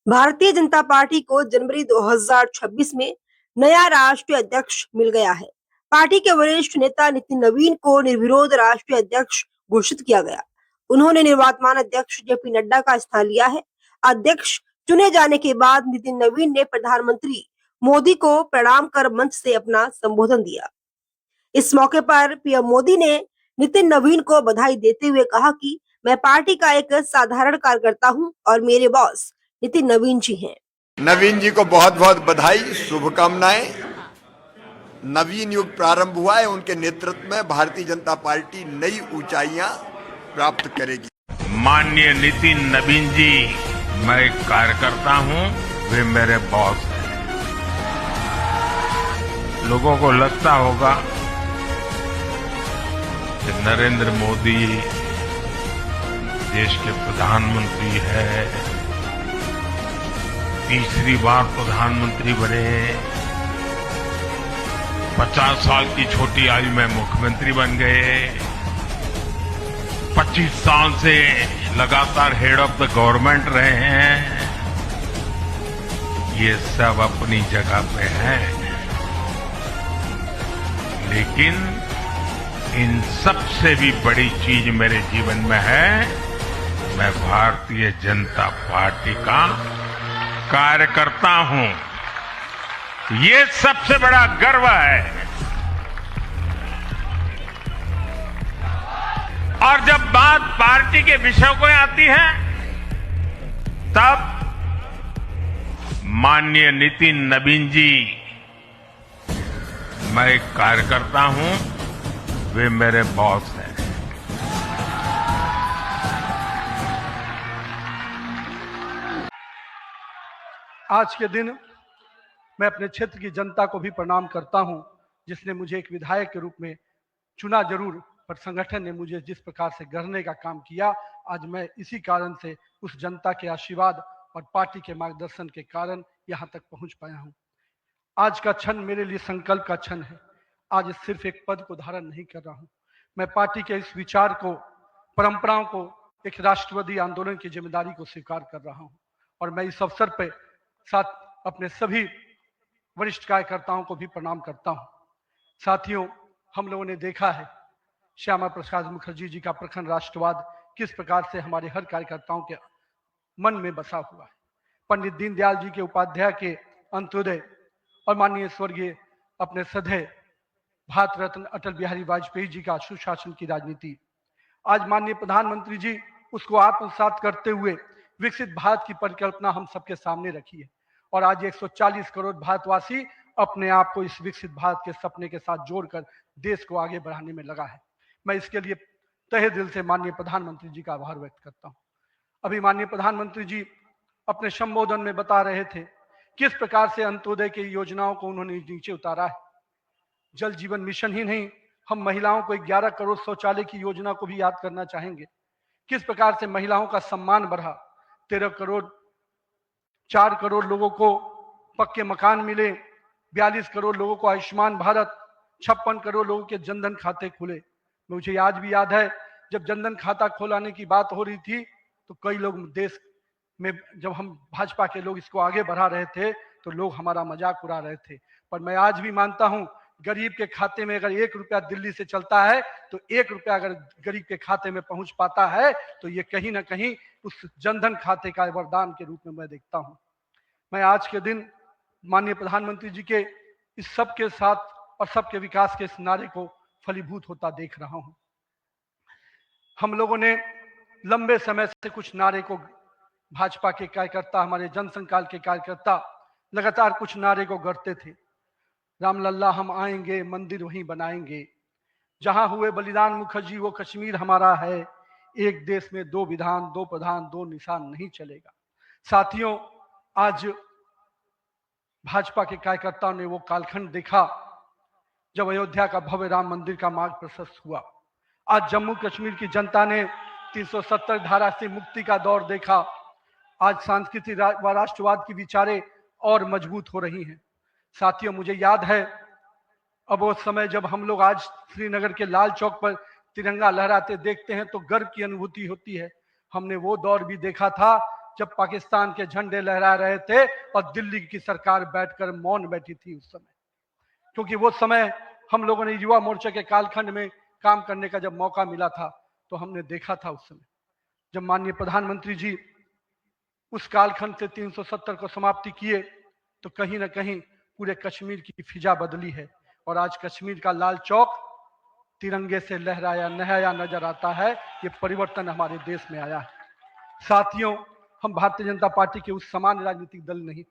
Bharatiya Janata party को जनवरी 2026 में नया राष्ट्रीय अध्यक्ष मिल गया है। पार्टी के वरिष्ठ नेता नितिन नवीन को निर्विरोध राष्ट्रीय अध्यक्ष घोषित किया गया। उन्होंने निवर्तमान अध्यक्ष जेपी नड्डा का स्थान लिया है। अध्यक्ष चुने जाने के बाद नितिन नवीन ने प्रधानमंत्री मोदी को प्रणाम कर मंच से अपना संबोधन दिया। इस मौके पर पीएम मोदी ने नितिन नवीन को बधाई देते हुए कहा कि मैं पार्टी का एक साधारण कार्यकर्ता हूं और मेरे बॉस नितिन नवीन जी हैं। नवीन जी को बहुत बहुत बधाई, शुभकामनाएं। नवीन युग प्रारंभ हुआ है। उनके नेतृत्व में भारतीय जनता पार्टी नई ऊंचाइयां प्राप्त करेगी। माननीय नितिन नवीन जी, मैं एक कार्यकर्ता हूं, वे मेरे बॉस हैं। लोगों को लगता होगा कि नरेंद्र मोदी देश के प्रधानमंत्री है, तीसरी बार प्रधानमंत्री बने, 50 साल की छोटी आयु में मुख्यमंत्री बन गए, 25 साल से लगातार हेड ऑफ द गवर्नमेंट रहे हैं। ये सब अपनी जगह पे हैं, लेकिन इन सबसे भी बड़ी चीज मेरे जीवन में है, मैं भारतीय जनता पार्टी का कार्यकर्ता हूं। ये सबसे बड़ा गर्व है। और जब बात पार्टी के विषयों को आती है, तब माननीय नितिन नवीन जी, मैं एक कार्यकर्ता हूं, वे मेरे बॉस हैं। आज के दिन मैं अपने क्षेत्र की जनता को भी प्रणाम करता हूं, जिसने मुझे एक विधायक के रूप में चुना जरूर, पर संगठन ने मुझे जिस प्रकार से गढ़ने का काम किया, आज मैं इसी कारण से उस जनता के आशीर्वाद और पार्टी के मार्गदर्शन के कारण यहां तक पहुंच पाया हूं। आज का क्षण मेरे लिए संकल्प का क्षण है। आज सिर्फ एक पद को धारण नहीं कर रहा हूं, मैं पार्टी के इस विचार को, परंपराओं को, एक राष्ट्रवादी आंदोलन की जिम्मेदारी को स्वीकार कर रहा हूं। और मैं इस अवसर पर साथ अपने सभी वरिष्ठ कार्यकर्ताओं को भी प्रणाम करता हूं। साथियों, हम लोगों ने देखा है श्यामा प्रसाद मुखर्जी जी का प्रखर राष्ट्रवाद किस प्रकार से हमारे हर कार्यकर्ताओं के मन में बसा हुआ है। पंडित दीनदयाल जी के उपाध्याय के अंत्योदय और माननीय स्वर्गीय अपने सदैव भारत रत्न अटल बिहारी वाजपेयी जी का सुशासन की राजनीति, आज माननीय प्रधानमंत्री जी उसको आत्मसात करते हुए विकसित भारत की परिकल्पना हम सबके सामने रखी है। और आज 140 करोड़ भारतवासी अपने आप को इस विकसित भारत के सपने के साथ जोड़कर देश को आगे बढ़ाने में लगा है। मैं इसके लिए तहे दिल से माननीय प्रधानमंत्री जी का आभार व्यक्त करता हूं। अभी माननीय प्रधानमंत्री जी अपने संबोधन में बता रहे थे किस प्रकार से अंत्योदय की योजनाओं को उन्होंने नीचे उतारा है। जल जीवन मिशन ही नहीं, हम महिलाओं को 11 करोड़ शौचालय की योजना को भी याद करना चाहेंगे। किस प्रकार से महिलाओं का सम्मान बढ़ा, 13 करोड़ 4 करोड़ लोगों को पक्के मकान मिले, 42 करोड़ लोगों को आयुष्मान भारत, 56 करोड़ लोगों के जनधन खाते खुले। मुझे आज भी याद है जब जनधन खाता खोलाने की बात हो रही थी तो कई लोग देश में, जब हम भाजपा के लोग इसको आगे बढ़ा रहे थे तो लोग हमारा मजाक उड़ा रहे थे। पर मैं आज भी मानता हूं, गरीब के खाते में अगर 1 रुपया दिल्ली से चलता है तो 1 रुपया अगर गरीब के खाते में पहुंच पाता है तो ये कहीं ना कहीं उस जनधन खाते का वरदान के रूप में मैं देखता हूं। मैं आज के दिन माननीय प्रधानमंत्री जी के इस सब के साथ और सबके विकास के इस नारे को फलीभूत होता देख रहा हूं। हम लोगों ने लंबे समय से कुछ नारे को, भाजपा के कार्यकर्ता, हमारे जनसंघ काल के कार्यकर्ता लगातार कुछ नारे को गढ़ते थे। रामलल्ला हम आएंगे, मंदिर वहीं बनाएंगे, जहां हुए बलिदान मुखर्जी वो कश्मीर हमारा है, एक देश में 2 विधान, 2 प्रधान, 2 निशान नहीं चलेगा। साथियों, आज भाजपा के कार्यकर्ताओं ने वो कालखंड देखा जब अयोध्या का भव्य राम मंदिर का मार्ग प्रशस्त हुआ। आज जम्मू कश्मीर की जनता ने 370 धारा से मुक्ति का दौर देखा। आज सांस्कृतिक व राष्ट्रवाद की विचारें और मजबूत हो रही हैं। साथियों, मुझे याद है अब वो समय जब हम लोग आज श्रीनगर के लाल चौक पर तिरंगा लहराते देखते हैं तो गर्व की अनुभूति होती है। हमने वो दौर भी देखा था जब पाकिस्तान के झंडे लहरा रहे थे और दिल्ली की सरकार बैठकर मौन बैठी थी उस समय, क्योंकि वो समय हम लोगों ने युवा मोर्चा के कालखंड में काम करने का जब मौका मिला था तो हमने देखा था उस समय जब माननीय प्रधानमंत्री जी उस कालखंड से 370 को समाप्ति किए तो कहीं ना कहीं पूरे कश्मीर की फिजा बदली है और आज कश्मीर का लाल चौक तिरंगे से लहराया नहाया नजर आता है। ये परिवर्तन हमारे देश में आया है। साथियों, हम भारतीय जनता पार्टी के उस सामान्य राजनीतिक दल नहीं,